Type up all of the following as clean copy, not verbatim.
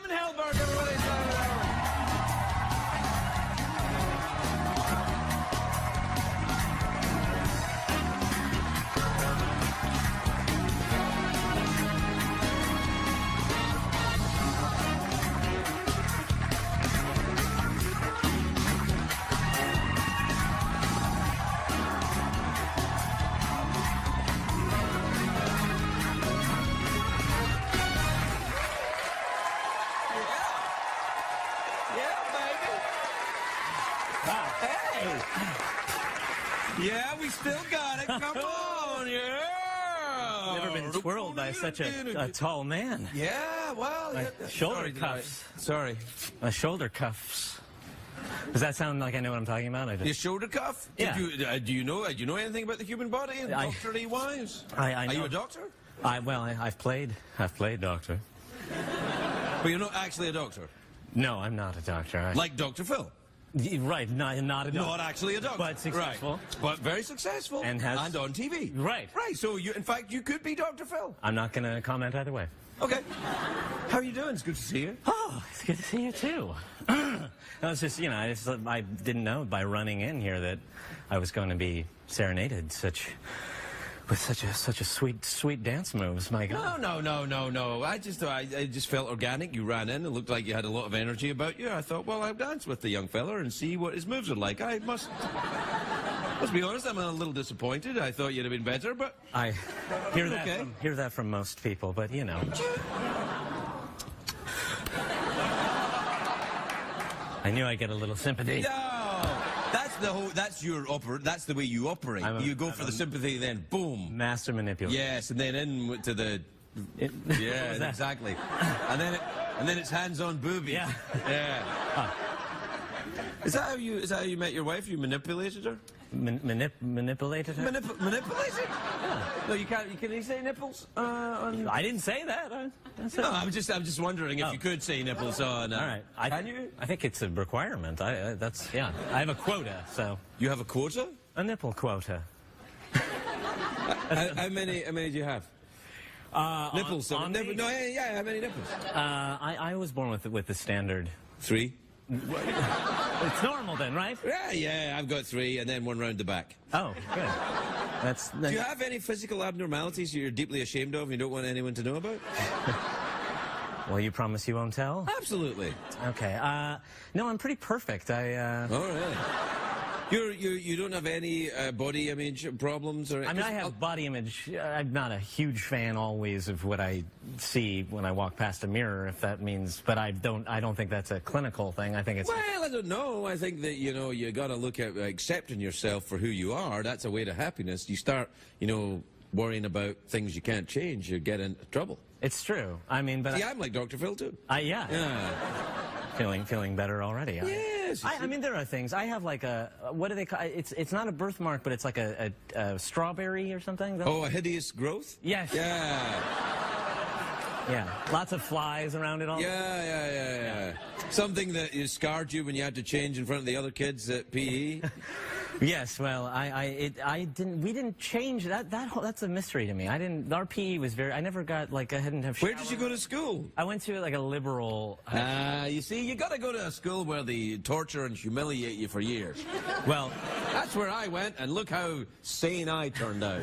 in Helberg, everybody. Yeah, we still got it. Come on, yeah. Never been twirled by such a tall man. Yeah, well, Shoulder cuffs. Sorry. My shoulder cuffs. Does that sound like I know what I'm talking about? Your shoulder cuff? Yeah. Do you know anything about the human body, doctor-y wise? I know. Are you a doctor? I've played doctor. But you're not actually a doctor. No, I'm not a doctor. Like Dr. Phil. Right, not a doctor. Not actually a doctor. But successful. Right. But very successful. And on TV. Right. Right, so in fact, you could be Dr. Phil. I'm not going to comment either way. Okay. How are you doing? It's good to see you. Oh, it's good to see you too. It's just, I didn't know by running in here that I was going to be serenaded with such a sweet dance moves. My God. No. I just felt organic. You ran in. It looked like you had a lot of energy about you. I thought, well, I'll dance with the young fella and see what his moves are like. I must be honest. I'm a little disappointed. I thought you'd have been better, but I hear that from most people. But you know, I knew I'd get a little sympathy. No. That's the way you operate. You go for the sympathy, then boom. Master manipulator. Yes, and then into the. Yeah, exactly. and then it's hands-on booby. Yeah. Yeah. Is that how you met your wife? You manipulated her? Manipulated her? Manipulated? Yeah. No, you can't. Can you say nipples? I didn't say that. No, I'm just wondering if you could say nipples on. All right. Can you? I think it's a requirement. I have a quota. So you have a quota? A nipple quota. How many do you have? Nipples. How many nipples? I was born with the standard 3. It's normal then, right? Yeah, I've got 3 and then 1 round the back. Oh, good. Do you have any physical abnormalities you're deeply ashamed of and you don't want anyone to know about? Well, you promise you won't tell? Absolutely. Okay. No, I'm pretty perfect. Oh, really? You don't have any body image problems or? I mean, I have body image. I'm not a huge fan always of what I see when I walk past a mirror, if that means. But I don't think that's a clinical thing. I think it's. Well, I don't know. I think that you got to look at accepting yourself for who you are. That's a way to happiness. You start worrying about things you can't change, you get into trouble. It's true. I mean, but I'm like Dr. Phil too. Yeah. Feeling better already. Yes. I mean, there are things. I have like a, what do they call it? It's not a birthmark, but it's like a strawberry or something. Oh, a hideous growth? Yes. Yeah. Yeah. Lots of flies around it all. Yeah. Something that scarred you when you had to change in front of the other kids at PE? Yes, well, we didn't change that's a mystery to me. Our PE was I never got, I hadn't have Where did you go to school? I went to, a liberal... you see, you got to go to a school where they torture and humiliate you for years. Well... That's where I went, and look how sane I turned out.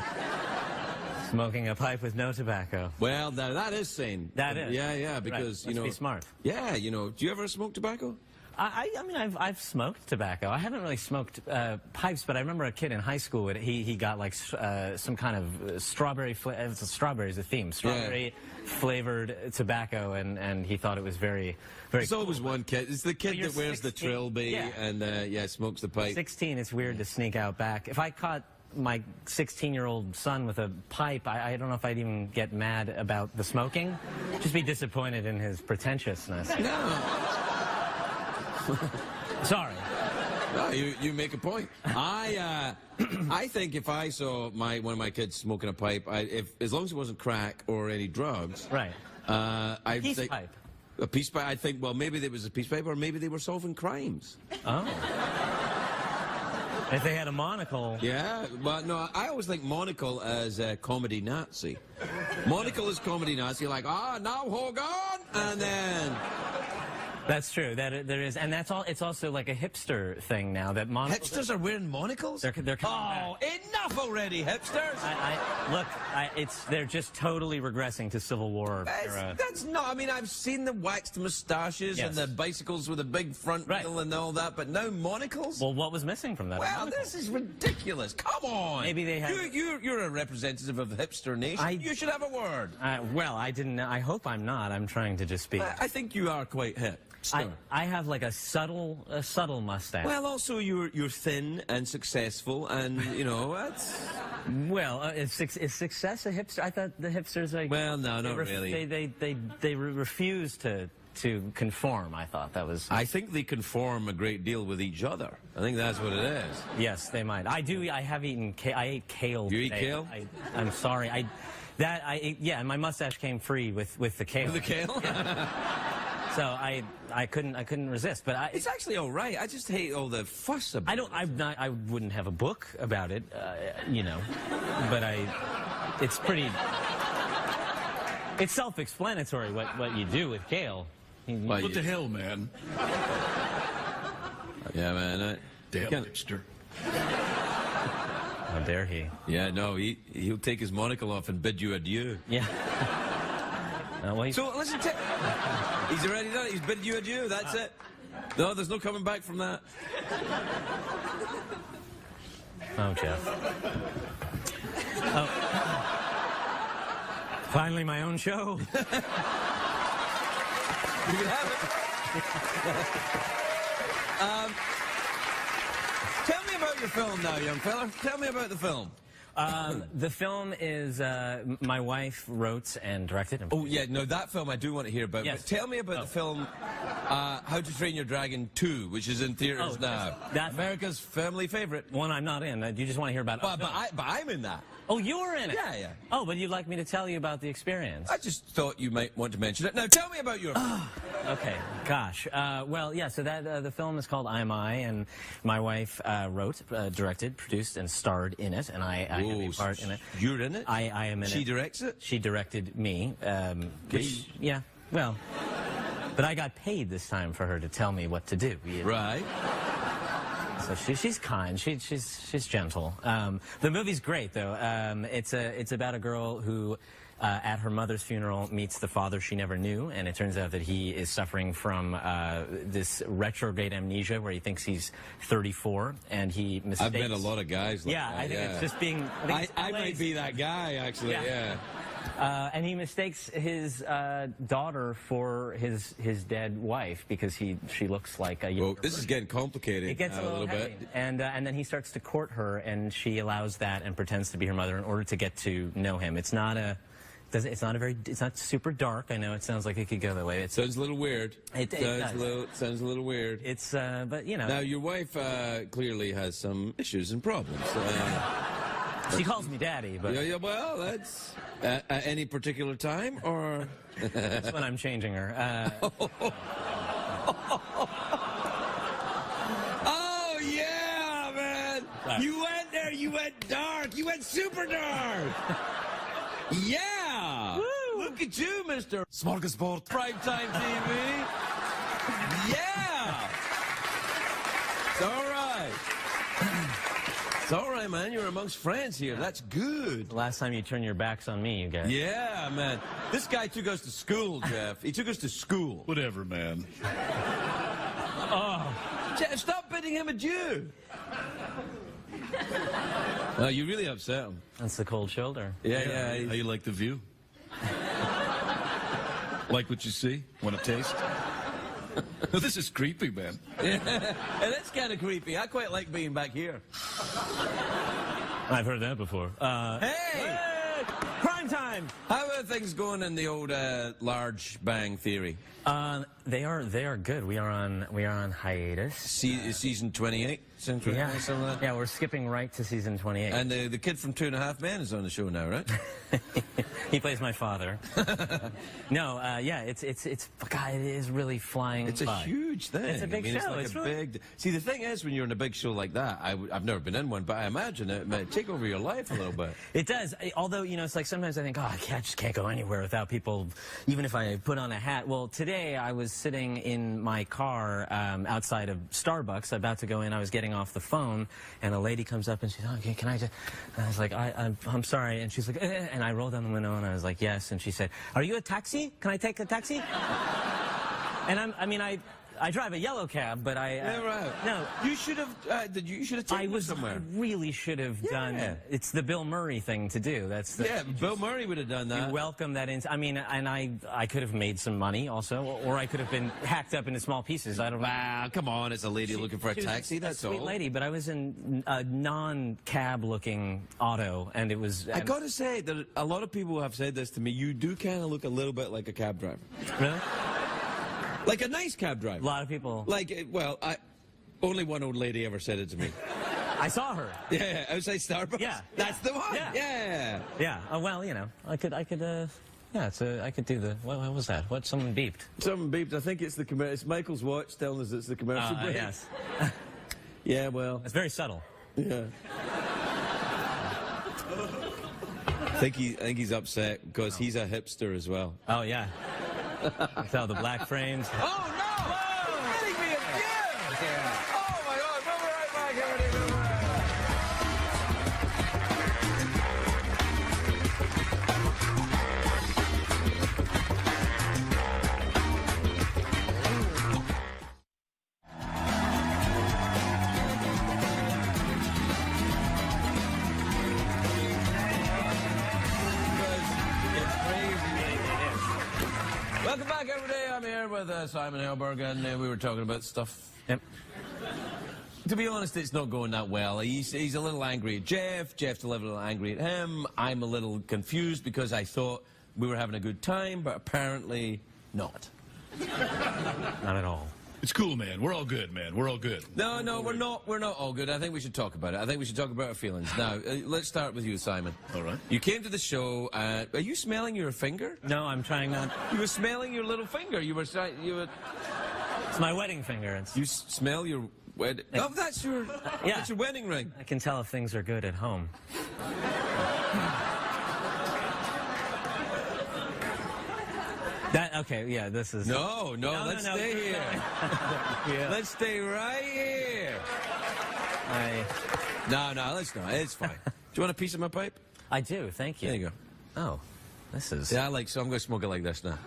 Smoking a pipe with no tobacco. Well, now that is sane. That is. Yeah, because, Let's be smart. Yeah, do you ever smoke tobacco? I mean, I've smoked tobacco. I haven't really smoked pipes, but I remember a kid in high school. He got some kind of strawberry. Strawberry is a theme. Strawberry flavored tobacco, and he thought it was very, very. There's always one kid. It's the kid that wears 16, the trilby and smokes the pipe. 16. It's weird to sneak out back. If I caught my 16-year-old son with a pipe, I don't know if I'd even get mad about the smoking. Just be disappointed in his pretentiousness. No. Sorry. No, you make a point. I think if I saw one of my kids smoking a pipe, as long as it wasn't crack or any drugs, right? I'd peace say pipe. A peace pipe. I think maybe there was a peace pipe, or maybe they were solving crimes. Oh. If they had a monocle. Yeah, but no, I always think monocle as a comedy Nazi. Monocle is comedy Nazi, like, now hold on, and then... That's true. There is, and that's all. It's also like a hipster thing now that monocles. Hipsters are wearing monocles? They're coming back. Enough already, hipsters! They're just totally regressing to Civil War era. That's not. I mean, I've seen the waxed moustaches and the bicycles with a big front wheel and all that, but now monocles. Well, what was missing from that? Well, this is ridiculous. Come on. Maybe they had. You're a representative of the hipster nation. You should have a word. Well, I didn't. I hope I'm not. I'm trying to just be. I think you are quite hip. I have like a subtle mustache. Well, also you're thin and successful, and you know that's. Well, is success a hipster? I thought the hipsters like. Well, no, not really. They refuse to conform. I thought that was. I think they conform a great deal with each other. I think that's what it is. Yes, they might. I do. I have eaten. I ate kale. You eat kale? I'm sorry. Yeah, my mustache came free with the kale. With the kale? So I couldn't resist, but it's actually all right. I just hate all the fuss about it. I wouldn't have a book about it, you know, but it's pretty. It's self-explanatory what you do with kale. What the hell, man? Yeah, man. Damn hipster. How dare he? Yeah, no, he'll take his monocle off and bid you adieu. Yeah. So listen, he's already done it. He's bid you adieu. That's it. No, there's no coming back from that. Oh, Jeff. Oh. Finally, my own show. You can have it. Tell me about your film now, young fella. Tell me about the film. The film is my wife wrote and directed. Oh yeah, no, that film I do want to hear about. Yes. But tell me about the film How to Train Your Dragon 2, which is in theaters now. That's America's family favorite. One I'm not in. You just want to hear about it. But I'm in that. Oh, you were in it? Yeah, yeah. Oh, but you'd like me to tell you about the experience? I just thought you might want to mention it. Now, tell me about your film. Okay, gosh. Well, yeah, so the film is called I'm I, and my wife wrote, directed, produced, and starred in it, and I have a part in it. You're in it? I am in it. She directs it? She directed me. Which, yeah, well, but I got paid this time for her to tell me what to do. Right. So she's kind. She's gentle. The movie's great, though. It's about a girl who, at her mother's funeral, meets the father she never knew, and it turns out that he is suffering from this retrograde amnesia, where he thinks he's 34, and he mistakes. I've met a lot of guys like that. I think it's just being. I might be that guy, actually. Yeah. And he mistakes his daughter for his dead wife because she looks like a younger this is getting complicated. It gets a little bit. And then he starts to court her, and she allows that and pretends to be her mother in order to get to know him. It's not super dark. I know it sounds like it could go that way. It sounds a little weird. It sounds a little weird. It's but you know. Now your wife clearly has some issues and problems. She calls me daddy, but yeah. Well, that's at any particular time, or that's when I'm changing her. Oh yeah, man! Sorry. You went there. You went dark. You went super dark. Yeah. Woo. Look at you, Mr. Smorgasbord. Primetime TV. Yeah. It's all right. It's all right, man. You're amongst friends here. That's good. The last time you turned your backs on me, you guys. Yeah, man. This guy took us to school, Jeff. He took us to school. Whatever, man. Oh. Jeff, stop bidding him adieu. Oh, you really upset him. That's the cold shoulder. Yeah. How you like the view? Like what you see? Want to taste? This is creepy, man. Yeah, that's kind of creepy. I quite like being back here. I've heard that before. Hey! Prime time! How are things going in the old Large Bang Theory? They are good. We are on hiatus. Season 28? Season 28, Yeah, something like that. yeah, we're skipping right to season 28. And the kid from 2.5 Men is on the show now, right? He plays my father. No, yeah, it's God, it is really flying. It's a by. huge thing. It's a big It's show. like It's a really... big. See, the thing is, when you're in a big show like that, I've never been in one, but I imagine it might take over your life a little bit. It does. Although, you know, it's like sometimes I think, oh, I just can't go anywhere without people, even if I put on a hat. Well, today I was sitting in my car outside of Starbucks, about to go in. I was getting off the phone, and a lady comes up and she's, okay, can I just... And I was like, I'm sorry. And she's like, and I rolled down the window and I was like, yes. And she said, are you a taxi? Can I take a taxi? And I drive a yellow cab, but Yeah, right. No. You should have. You should have taken it somewhere. I really should have done. It's the Bill Murray thing to do. That's the. Yeah, Bill Murray would have done that. You welcome that in. I mean, and I could have made some money also, or I could have been hacked up into small pieces. I don't know. Wow, come on, it's a lady looking for a taxi. That's a sweet all. lady, but I was in a non-cab looking auto, and it was. I got to say that a lot of people have said this to me. You do kind of look a little bit like a cab driver. Really? Like a nice cab driver. A lot of people. Like, well, only one old lady ever said it to me. I saw her. Yeah, outside Starbucks. Yeah. That's the one. Yeah. Yeah. Yeah. Well, you know, I could. Yeah, I could do the. What was that? What? Someone beeped. Someone beeped. I think it's the commercial. It's Michael's watch telling us it's the commercial break. Yes. Yeah. Well. It's very subtle. Yeah. I think he's upset because he's a hipster as well. Oh yeah. So the black frames. Oh no! Whoa! Getting me again! Oh my God! We'll be right back, everybody. Welcome back, everybody. I'm here with Simon Helberg, and we were talking about stuff. Yep. To be honest, it's not going that well. He's a little angry at Jeff. Jeff's a little angry at him. I'm a little confused because I thought we were having a good time, but apparently not. Not at all. It's cool, man. We're all good, man. We're all good. No, we're not. We're not all good. I think we should talk about it. I think we should talk about our feelings. Now, let's start with you, Simon. All right. You came to the show. Are you smelling your finger? No, I'm trying not. You were smelling your little finger. You were. It's my wedding finger. You smell your wedding. Oh, that's your. Yeah. That's your wedding ring. I can tell if things are good at home. Okay, yeah, this is... No, let's stay here. Yeah. Let's stay right here. No, let's not. It's fine. Do you want a piece of my pipe? I do, thank you. There you go. Oh, this is... Yeah, so I'm going to smoke it like this now.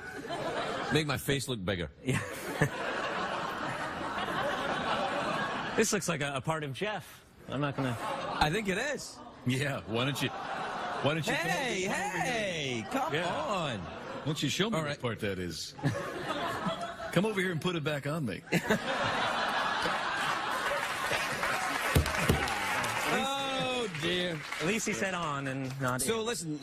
Make my face look bigger. Yeah. This looks like a part of Jeff. I'm not going to... I think it is. Yeah, why don't you Hey, come on. Why don't you show me All what right. part that is? Come over here and put it back on me. Oh, dear. At least he said on and not... So, listen,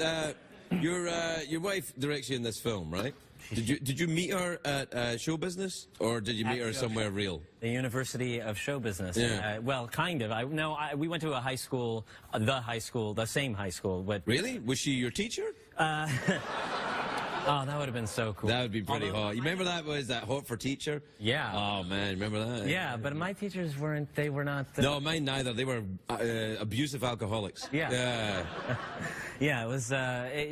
your wife directs you in this film, right? Did you meet her at show business, or did you meet her somewhere real? The University of Show Business. Yeah. Well, kind of. We went to a high school, the same high school. But Really? Was she your teacher? oh, that would have been so cool. That would be pretty hot. You remember that hot for teacher? Yeah. Oh man, remember that? Yeah, but my teachers weren't. They were not. No, mine neither. They were abusive alcoholics. Yeah. Yeah, it was.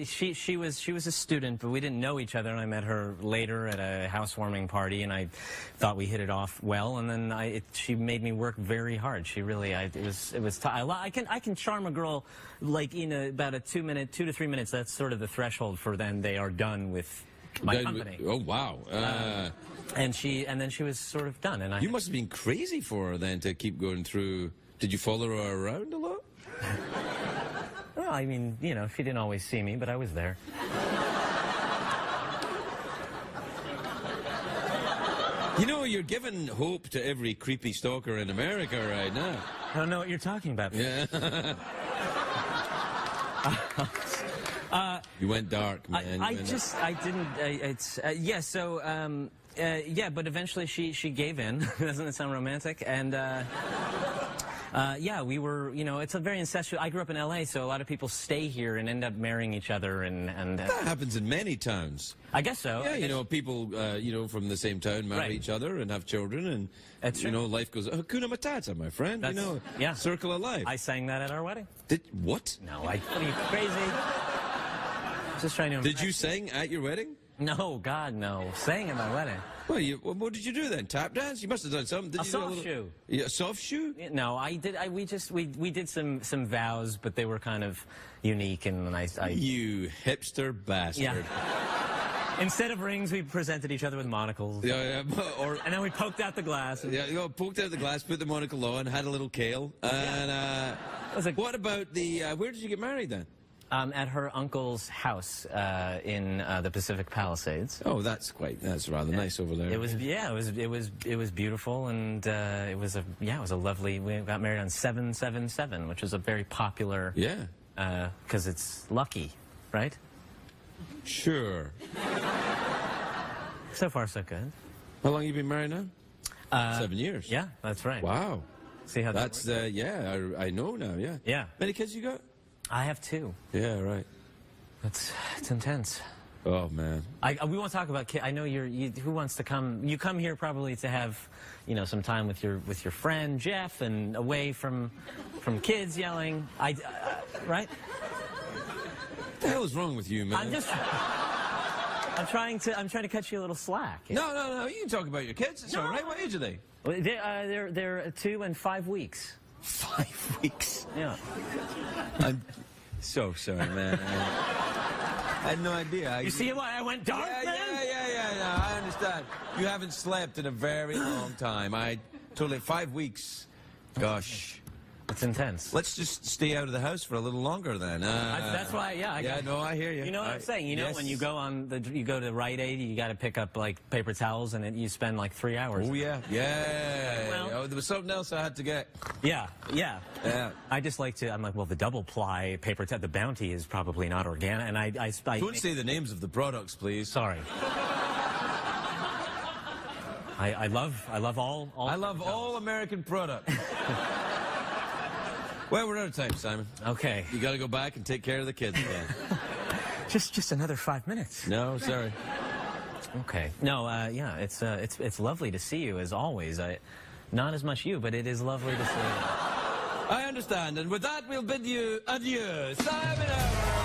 She was a student, but we didn't know each other. And I met her later at a housewarming party, and I thought we hit it off well. And then she made me work very hard. She really. It was. I can charm a girl like in about a 2 to 3 minutes. That's sort of the threshold for then they are done with my company. Oh wow. And then she was sort of done. And You must have been crazy for her then to keep going through. Did you follow her around a lot? Well, I mean, you know, she didn't always see me, but I was there. You know, you're giving hope to every creepy stalker in America right now. I don't know what you're talking about. Yeah. You went dark, man. Yeah, but eventually she gave in. Doesn't it sound romantic? And Yeah, we were, you know, it's a very incestuous. I grew up in L.A., so a lot of people stay here and end up marrying each other, and That happens in many towns. I guess so. Yeah, you know, people, you know, from the same town marry Right. each other and have children, and That's you true. know, life goes Hakuna Matata, my friend. That's- you know, yeah. circle of life. I sang that at our wedding. Did what? No, what are you crazy? Just trying to. Did you sing at your wedding? No, God, no. Sang at my wedding. Well, what did you do then? Tap dance? You must have done something. Did A you do soft little- shoe. Yeah, a soft shoe? No, I did. We did some vows, but they were kind of unique, and I You hipster bastard. yeah. Instead of rings, we presented each other with monocles. Yeah, or And then we poked out the glass. And yeah, you know, poked out the glass, put the monocle on, had a little kale, and was a- what about the? Where did you get married then? At her uncle's house in the Pacific Palisades. Oh, that's rather nice over there. It was it was beautiful, and it was a lovely. We got married on 777, which is a very popular. Yeah. Because it's lucky, right? Sure. So far, so good. How long you been married now? 7 years. Yeah, that's right. Wow. See how That's yeah. I know now. Yeah. Yeah. Many kids you got? I have two. Yeah. Right. It's intense. Oh man. We won't talk about kids. I know who wants to come. You come here probably to have, you know, some time with your friend Jeff and away from kids yelling. Right? What the hell is wrong with you, man? I'm trying to cut you a little slack. No. You can talk about your kids. It's all right. What age are they? Well, they're 2 and 5 weeks. 5 weeks. Yeah. I'm so sorry, man. I had no idea. You see why I went dark, man? Yeah. No, I understand. You haven't slept in a very long time. I totally 5 weeks. Gosh. It's intense. Let's just stay out of the house for a little longer then. That's why, yeah. No, I hear you. You know what I'm saying? You know, yes. when you go you go to Rite Aid, you got to pick up like paper towels, and you spend like 3 hours. Oh yeah. Well- Oh, there was something else I had to get. Yeah. Yeah. I just like to. I'm like, well, the double ply paper towel, the Bounty is probably not organic, and I Don't say the names of the products, please. Sorry. I love all. I love all American products. Well, we're out of time, Simon. Okay. You got to go back and take care of the kids again. Just another 5 minutes. No, sorry. Okay. No. Yeah. It's lovely to see you as always. Not as much you, but it is lovely to see you. I understand, and with that, we'll bid you adieu. Simon Helberg.